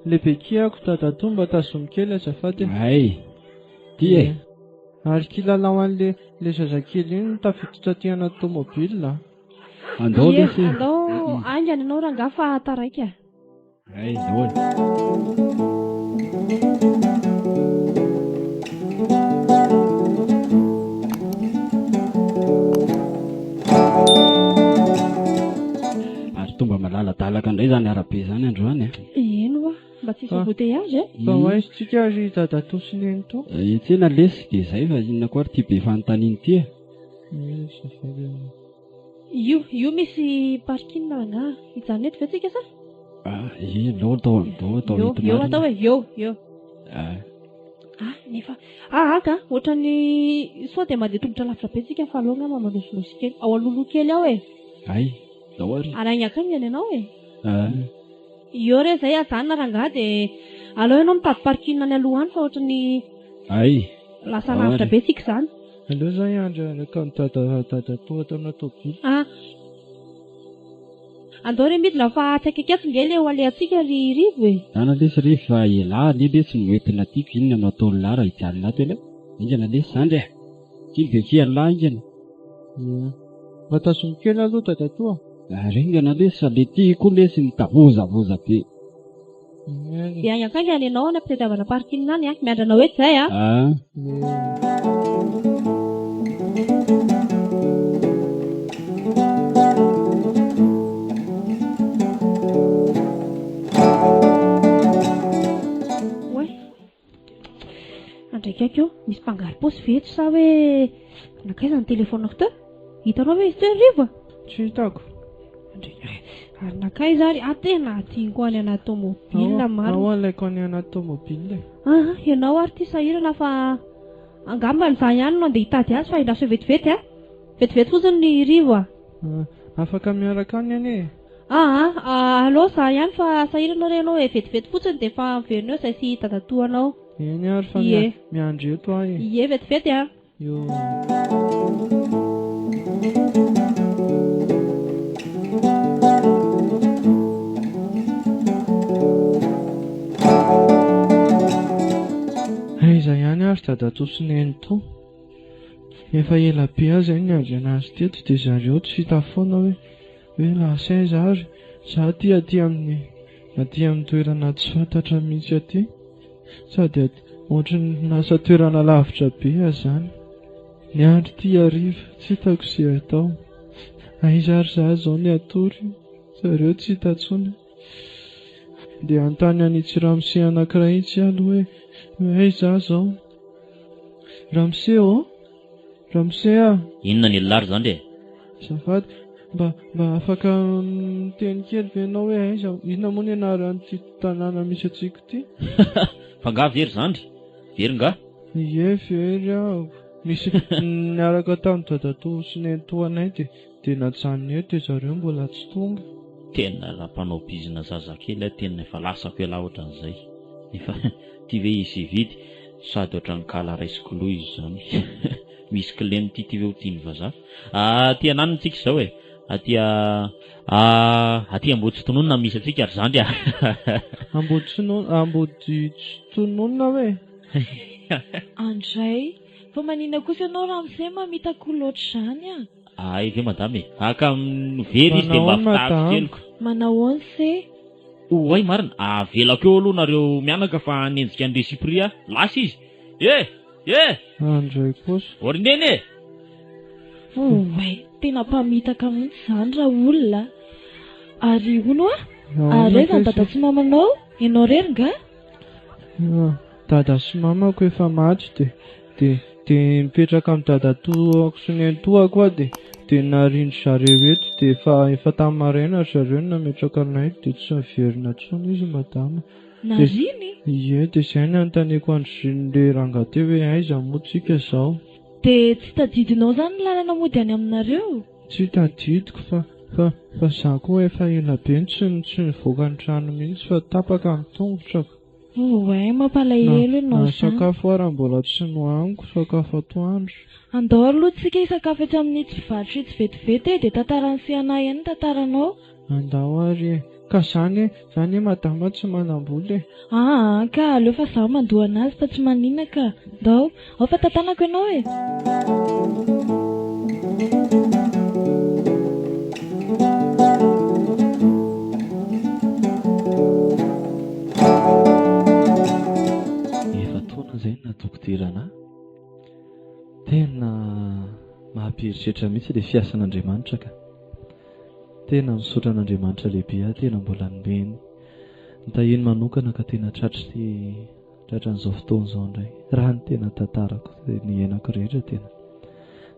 Lehibe kiako dada toa mba tazominy kely azafady. Ay. Ty e. Ary kilalao an'le zazakely iny tafiditra aty ana tomobila. Andao lesy. Andao aingana ianao rangahy fa taraika. Ay, ndao. Tomba malaladalaka indray zany arabe zany androany a. Eno a, mba tsisy embouteillage e. Mba hoaizitsika ary dada tosineny to. Tsena lesy dia izay fa inona koa ary ty be fanontaniany ty e. Io misy parking rangahy hijanona eto ve tsika sa? Lao atao eo atao hoe eo. Nefa ka ohatrany sao dia mandeha tongotra lavitra be tsika fa aloha ngamba manosolosi kely ao aloloha kely ao e. Ay, dao ary. Ananyakangana ianao e. Io re zay ajanona rangahy dia aleo ianao mitady parking any aloha any fa ohatrany lasa lavitra be tsika zany. Aleo zay andraraka ny dada toa tamina tobily. Andao re midina fa tsaikaketsy nge le ho alehantsika ry rivo e. Ana lesy rivo fa ialahy le lesy noentina tiako inona no ataony lahy raha hijalina ato eleo. Ingana lesy zany re. Kilbeky alahy ingana. Mba tazomy kely aloha dada toa. Ringana lesy fa le ty koa lesy mitavozavoza be. Dia any akangana ianao any ampitadiavana parking any miandrana hoe zay Andraikako eo, misy mpangary paosy veto sa hoe nakaiza ny telefonako teo? Hitanao ve izy teo rivo? Tsy hitako. Ary nakaiza ary tena tiako any anaty tomobila maro. Ao alaiko any anaty tomobila. Ianao ary ty sahirana fa angamba za ihany no andeha hitady azy fa indraso vetivety vetivety fotsiny ny rivo Afaka miaraka any ane. Allo za ihany fa sahirana re ianao vetivety fotsiny dia fa miverina eo zay sy dadatoanao. Eny ary fa miandry eto ahy. Ie vetivety Aiza ihany ary dada tosineny to. Efa ela be azy ny andry anazy teto dia zareo tsy hita foana hoe lasa aiza ary. Za ty aty amin'ny toerana tsy fantatra mihitsy aty. Sady ohatrany nasa toerana lavitra be zany. Ny andro ty hariva tsy hitako izay atao. Aiza ary za zao ny atory. Zareo tsy hita intsony. dia antany anitsy Ramose anankiray itsy aloha hoe izaho zao. Ramose Ramose inona ny elary zany re? Zafady mba afaka miteny kely ve ianao hoe aiza inona moa ny anaran'ity tanàna misy atsika ity? Fa nga very zandry? Very nga? Ie very aho. Misy niaraka tamin'ny dadatoa sy nentoanay dia najanony eto zareo mbola tsy tonga. Tena raha mpanao bizina zazakely tena efa lasako ela ohatran'izay. Efa ty ve izy vidy sady ohatran'ny kala raisikoloha izy zany. Misy klemy ty ve ho tiany vazaha. Aty ananitsika izao e. Aty Amboditsonona misy atsika ary zandry a. Amboditsonona hoe? Andray, fa manina kosa ianao Ramose mamitako loatra zany a? Ay ve madame e, aka very izy dia mba fitako keliko. Manao se? Oay marina, avelako eo aloha nareo mianaka fa hanenjika an'ire Sipria, lasa izy. Andray kosa. Orineny e! Oay, tena mpamitaka mihitsy zany raha olona. Ary hono areza dada sy mamanao, ianao rery nga? Dada sy mamako efa maty dia mipetraka amin'ny dadatoako sy nentoako koa dia narindry zareo eto dia efa tamin'ny maraina zareo nametraka anay dia tsy miverina intsony izy madama. Nariny? Ie dia izay ny anontaniako andry rangahy hoe aiza moa tsika izao. Dia tsy tadidinao zany ny lalana mody any aminareo? Tsy tadidiko fa izaho koa efa ela be tsy nivoaka ny trano mihitsy fa tapaka amin'ny tongotrako. Oay, mampalahelo ianao zany. Sakafo ary mbola tsy nohaniko, sakafo atoandro. Andao aloha tsika hisakafo etsy amin'ny tsy varotra tsy vetivety dia tantarany sianay ihany tantaranao. Andao ary ka zany madama tsy manamboly. Ka aleo fa zaho mandoa anazy fa tsy manina ka. Andao, ao fa tantanako ianao e. Dokoterana tena mahamperitritra mihitsy ilay fiasan'Andriamanitra ka tena misaotra an'Andriamanitra lehibe tena mbola nomeny nitahiny manokana ka tena tratran'izao fotoan'izao indray raha ny tena tantarako ny iainako rehetra tena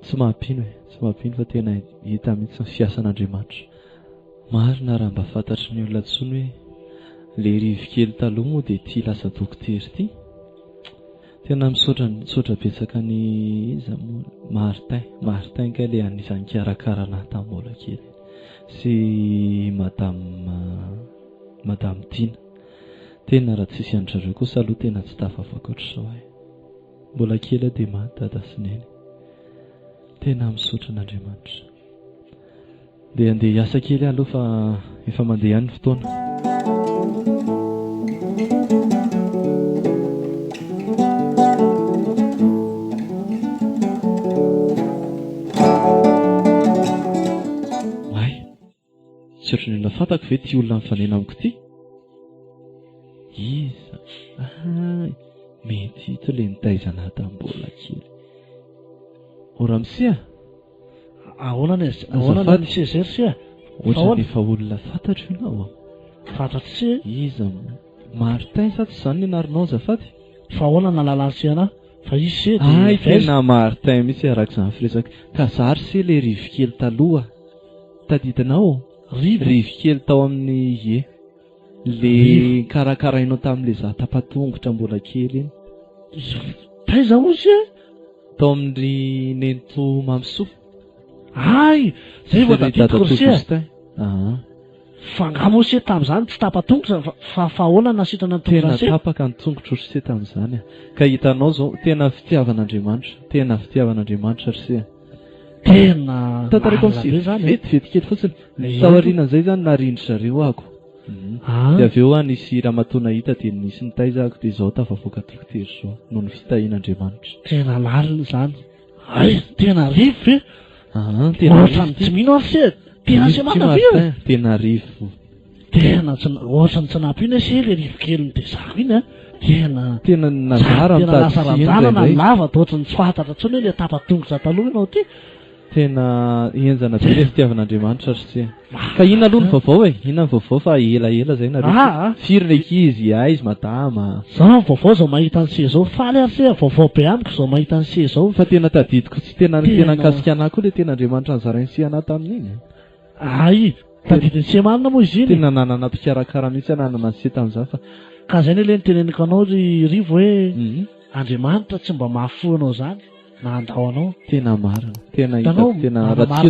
tsy mahampino fa tena hita mihitsy ny fiasan'Andriamanitra. Marina raha mba fantatry ny olona ntsony hoe ilay rivokely taloha moa dia tia lasa dokotery ity. Tena misaotra betsaka ny Martin ka ilay anisan'ny karakarana tamin'ny mbola kely sy madame Dina. Tena raha tsisy an'zareo kosa aloha tena tsy tafafako ohatr'izao mbola kely dia maty dada sy neny. Tena misaotra an'Andriamanitra. Dia andeha hiasa kely aloha fa efa mandeha ihany ny fotoana. Tsy ohatran'ny olona fantako ve ty olona mifanena amiko ty? Iza? Mety hita ilay nitaizana tamin'ny mbola kely. Ramose ahoana nisy ezery ohatran'ny efa olona fantatro ianao fantatro sy iza Martin sa tsy izany ny anaranao azafady? Fa ahoana nalalany sy ana fa izy tena Martin mihitsy araka izany firesaka ka zary se ilay rivokely taloha tadidinao rivokely tao amin'ny le karakarainao tamin'ilay za tapatongotra mbola kely iny taiza ozy tao amin'ny nento mamsoa zay vao tadidiko rosia fa ngamosy tamin'izany tsy tapatongotra fa ahoana nasitrana ny tena tapaka ny tongotra rosia tamin'izany ka hitanao zao tena fitiavan'Andriamanitra rosia tena tantarako amin'izay vetivety kely fotsiny taorianan'izay zany narindry zareo ako dia avy eo nisy ramatona hita dia nisy nitaizako dia izao tafavoaka dokotery zao noho ny fitahian'Andriamanitra. Tena lalina izany tena rivo ohatrany tsy mino ary tena sy manapino tena rivo tena ohatrany tsy napino se le rivokeliny dia zany iny tena nazara lasa ranjanana lava da ohatrany tsy fahantatra ntsony hoe le tapatongotra taloha ianao ty tena enjana be le fitiavan'Andriamanitra ry tsy ka inona aloha ny vaovao e inona ny vaovao fa elaela zay nareo firy ndraiky izy izy madama zao vaovao zao mahita ny se zao faly ary se vaovao be amiko zao mahita ny se zao fa tena tadidiko tsy tena nkasika anahy koa le tena Andriamanitra nyzarainy sy anahy tamin'iny ay tadidiny se marina moa izy iny tena nanana mpikarakara mihitsy nanana se tamin'izany fa ka zay le niteneniko anao ry rivo hoe Andriamanitra tsy mba mahafoanao zany na andao anao tena marina tena raha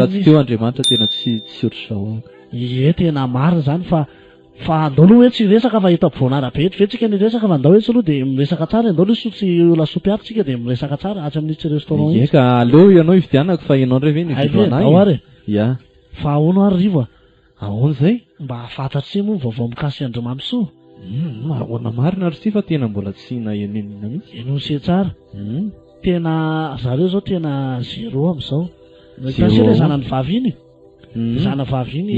tsy teo Andriamanitra tena tsy ohatr'izao ie tena marina zany fa andao aloha hoe tsy resaka fa hita bonara be vetsika ny resaka fa andao hoe tsy aloha dia miresaka tsara andao aloha sotry lasopy ary tsika dia miresaka tsara atsy amin'n'itsy restaurant iny ka aleo ianao hividianako fa ianao ndray ve nividinao ary ia fa ahoana ary rivo ahoana zay mba hafantatry moa vaovao mikasy Andriamamsoa ahoana marina ry sy fa tena mbola tsy nahenenina mihitsy enose tsara tena zareo zao tena zéro am'izao tasy le zanany vavy iny zana vavy iny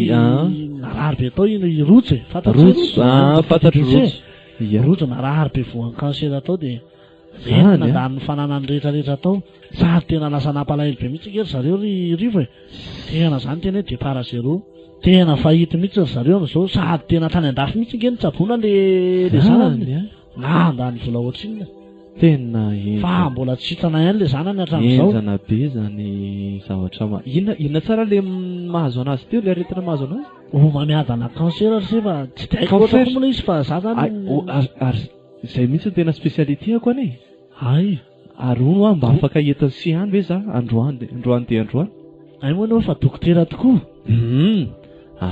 narary be tao iny rotsy fantatry rotsy narary be voan'ny kansera tao dia zay nandany fananany rehetrarehetra tao sady tena lasa nampalahelo be mihitsy kery zareo ry rivo e tena zany tena hoe départ zéro tena fahity mihitsy ry zareo am'izao sady tena tany andafy mihitsy nge nitsabona le zanany nandany vola ohatrinona tena fa mbola tsy hitana ihany le zanany hatramin'izao enjana be zany zavatra inona tsara le mahazo anazy teo le aretina mahazo anazy mamiadana kansera ry se fa tsy de haiko loatra koa moa izy fa za zany ary zay mihitsy tena spécialité-ako anie ay ary ono mba afaka entiny sy any ve za androany de androany ay moa anao fa dokotera tokoa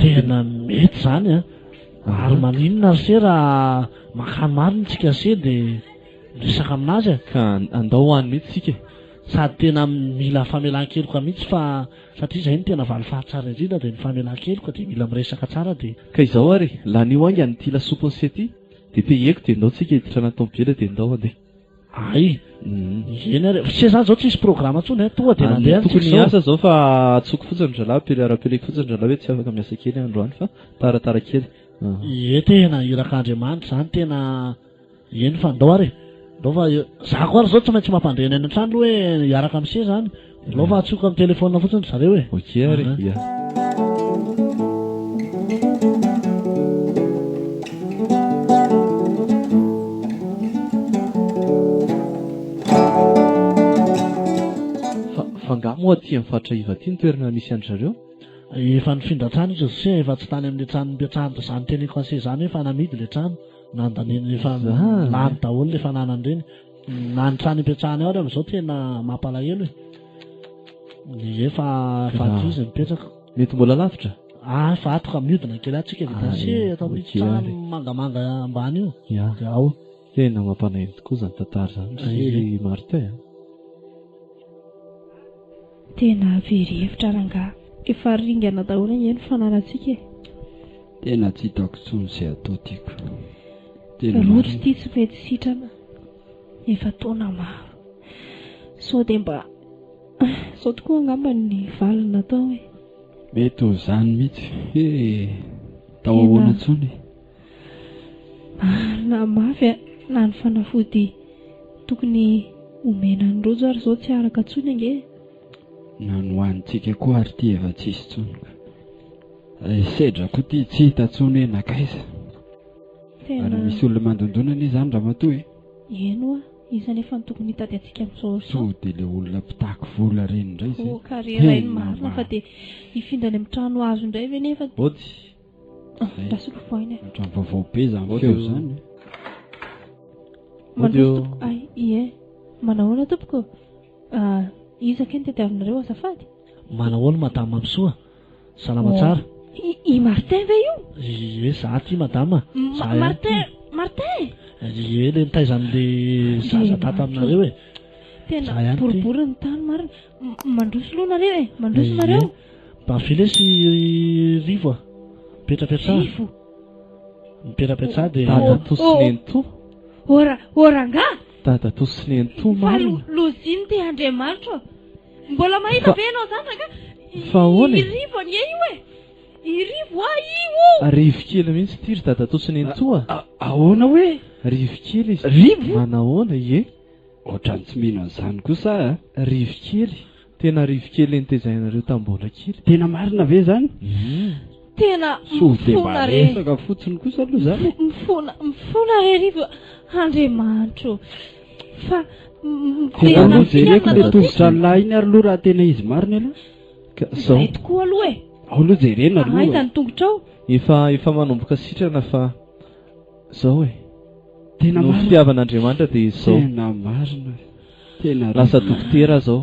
tena mety zany ary maninona ry se raha makany marina tsika se dia resaka aminazy ka andao hoany mihitsy sika sady tena mila famelan-keloka mihitsy fa satria zay ny tena valifaty tsara indrindra dia ny famelan-keloka dia mila miresaka tsara dia ka izao ary lanio anga nyty lasopy ny sety dia peheko dia ndao tsika hiditra anaty tombela dia ndao andeha ay eny ary se zany zao tsisy programa tsony tonga dia nandeha tokony asa zao fa atsoko fotsiny dralahy ara-peleko fotsiny dralahy hoe tsy afaka miasa kely androany fa taratara kely e tena irak'Andriamanitra zany tena eny fa ndao ary ndao fa za ko ary zao tsy maintsy mampandreny any an-trano hoe hiaraka am'se zany ndao fa atsoka amin'ny telefona fotsiny zareo e ok ary ia fa nga moa aty amin'ny faritra iva ty ny toerana misy andry zareo efa nifindra trano izy se efa tsy tany amin'le trano mipetrahany zany teneko anse zany hoe fa namidy le trano nandaneny efa lany daholo le fananany reny na ny trano ipetrahany ao ary am'izao tena mampalahelo e efa fatizy mipetraka mety mbola lavitra fa atoka miodina kely atsika vitase atao mihitsy trano mangamanga ambany io dia ao tena mampanahiny tokoa zany tantara zany ry Martin tena very hevitra ranga efa ringana daholo eny fananantsika tena tsy hitako tsony izay atao tiako rotsy ty tsy mety sitrana efa taona maro sao dia mba sao tokoa angamba ny valina tao hoe mety ho zany mihitsy hoe tao ahoana tsony marina mafy na ny fanafody tokony omena ny rojo ary zao tsy araka tsony ange na ny hoanitsika koa ary ty efa tsisy tsony sedra koa ty tsy hita tsony hoe nakaiza ary misy olona mandondona anie zany raha matoa eno izany efa ny tokony hitady atsika amin'izao so dia le olona mpitako vola reny indray zay karera iny marina fa dia hifindrany amin'ny trano azo indray ve nefa ody lasoko voainy trano vaovao be zany feo zany ay ie manahoana tompoko izaka ny tetiavinareo azafady manahoana madama mamsoa salama tsara i Martin ve io ie za ty madama Martin ie le nitaizan'le zaza tata aminareo e tena boribory ny tany marina mandroso loha nareo e mandroso nareo mba filesy rivo mipetrapetra mipetrapetra dia tatatosynento oranga tatatosynento fa loziny te Andriamanitra mbola mahita ve ianao zany ranga fa ahoana irivo anie io e irivo io rivo kely mihitsy ty ry tatatosynento ahoana hoe rivo kely izy rivo manahoana ie ohatrany tsy mino an'izany kosa rivo kely tena rivokely nitezainareo tambola kely. Tena marina ve zany? Tena So de mifona mba re resaka fotsiny kosa aloha zany. mifona re rivo Andriamanitro fa Tena aloha jereko le tovitra lahy iny ary aloha raha tena izy marina aloha. Zao tokoa aloha aloha jerena aloha. ahitany tongotrao efa manomboka sitrana fa zao tena no marina. fitiavan'Andriamanitra dia zao Tena marina. Tena lasa dokotera zao.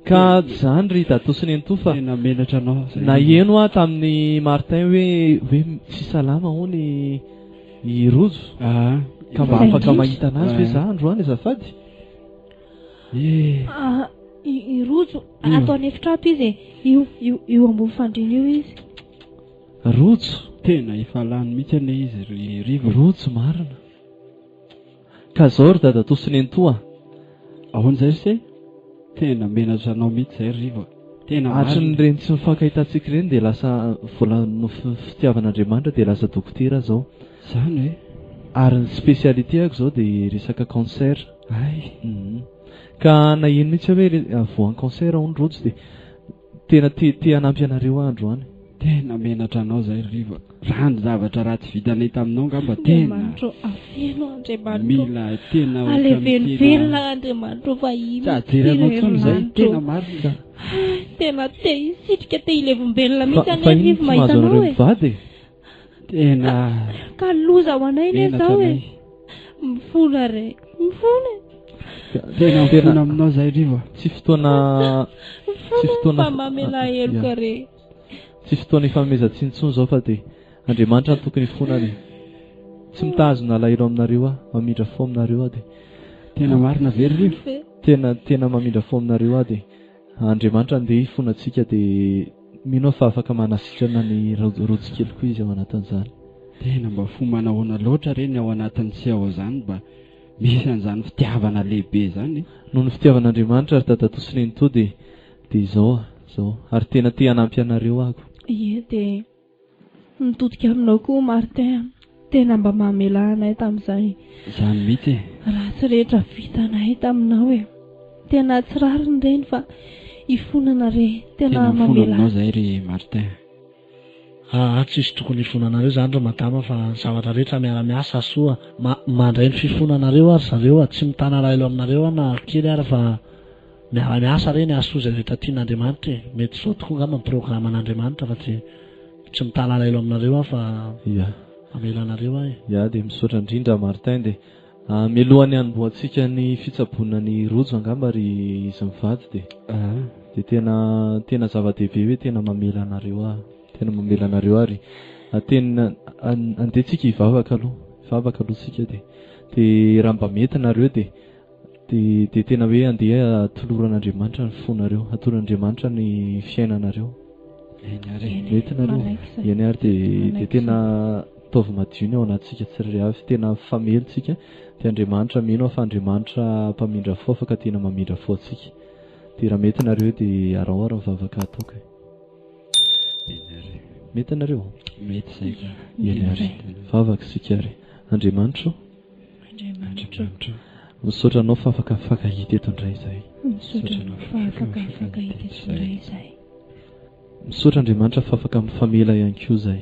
Ka zany ry datosiny any tofa tena menatra anao. na eno aho tamin'ny Martin hoe tsy salama hono i rojo ka mba afaka mahita anazy hoe za androany azafady. i rojo ataony efitrato izy io ambony fandriana io izy. Rojo tena efa lany mihitsy ane izy rivo. Rojo marina ka zao ry dadatosiny any toa ahoan'izay se tena menatra anao mihitsy zay rivo. Tena hatrin'ireny tsy mifankahitantsika ireny dia lasa volano fitiavan'Andriamanitra dia lasa dokotera zao zany hoe ary ny spécialité ako zao dia resaka cancer. Ka na ino mihitsy hoe voan'ny cancer hono rojo dia tena tia hanampy anareo androany. Tena menatra anao zay rivo. Rano zavatra ratsy vitanay taminao ngamba tena afeno Andriamanitro mila tena alevelona Andriamanitro fa jajeranao tsony zay tena marina. tena te isitrika te ilevombelona mihitsy anerivo mahitanao vady tena ka loza ho anay ne zao mifona re mifona tena mifona aminao zay rivo. Tsy fotoana mamela heloka re tsy fotoana ifanomezantsiny zao fa dia Andriamanitra no tokony fonany. Tsy mitazona alahelo aminareo mamindra fo aminareo dia tena marina very rivo. tena mamindra fo aminareo dia Andriamanitra andeha hifonantsika dia mino fa afaka manasitrana ny rojo kely koa izy ao anatin'izany. Tena mba fo manahoana loatra reny ao anatin'ny tsy ao zany mba misy an'izany fitiavana lehibe zany. Noho ny fitiavan'Andriamanitra ary dadatosiny eny to dia zao ary tena te hanampy anareo ako. Dia mitodika aminao koa Martin tena mba mamelanay tamin'izay zany mihitsy ratsy rehetra vitanay taminao tena tsy rariny reny fa ifonana re tena mamelanao zay ry Martin. Tsisy tokony ifonanareo zany ry madama fa zavatra rehetra miara-miasa soa mandray ny fifonanareo ary zareo tsy mitana lahelo aminareo na kely ary fa miara-miasa reny asoa zay rehetra tian'Andriamanitra mety zao tokoa ngamba ny programan'Andriamanitra fa tsy mitana lahelo aminareo fa amelanareo dia misaotra indrindra Martin dia mialohany hanomboantsika ny fitsaboana ny rojo angamba ry izy mivady dia tena zava-dehibe hoe tena mamela anareo ary andehitsika hivavaka aloha tsika dia raha mba mety nareo dia tena hoe andeha atoloran'Andriamanitra ny fonareo, atoloran'Andriamanitra ny fiainanareo. Mety nareo eny ary dia tena taovy madio ny ao anatsika tsirairay avy tena famelontsika dia Andriamanitra mino fa Andriamanitra mpamindra fo afaka tena mamindra fo atsika. Dia raha mety nareo dia araora mivavaka ataoko. Mety nareo? Mety zay eny ary vavaka sika ary Andriamanitra misaotra anao fa afaka fakahita eto indray izay. Misaotra Andriamanitra fa afaka mifamela ihany koa izay.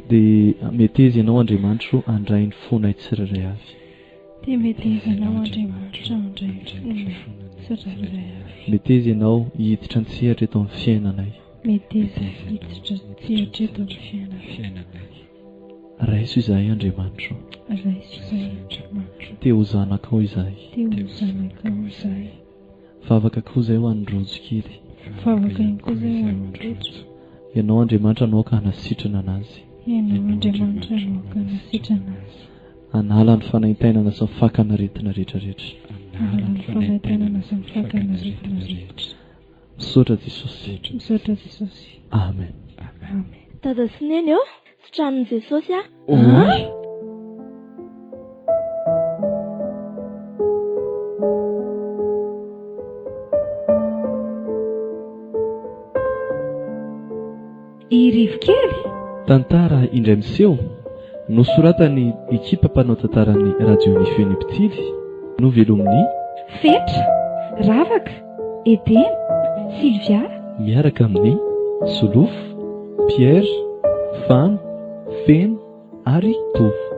Dia mety izy ianao Andriamanitra andray ny fonay tsirairay avy. Mety izy ianao hiditra ny sehatra eto amin'ny fiainanay. Raiso izahay Andriamanitra, te ho zanakao izahay, vavaka koa izay ho an'ny rojo kely. Ianao Andriamanitra anao ka hanasitrana anazy, hanala ny fanaintainana sy ny fakanaretina rehetrarehetra. Misaotra Jesosy. Amen. Dada Sineny sitranin'i Jesosy i rivokely tantara indray miseho nosoratany ekipa mpanao tantarany radiony feny Pitily no velomin'ny Fetra, Ravaka, Edena, Silvia miaraka amin'ny Solofo, Pierre, Fano, Feno ary Tovo.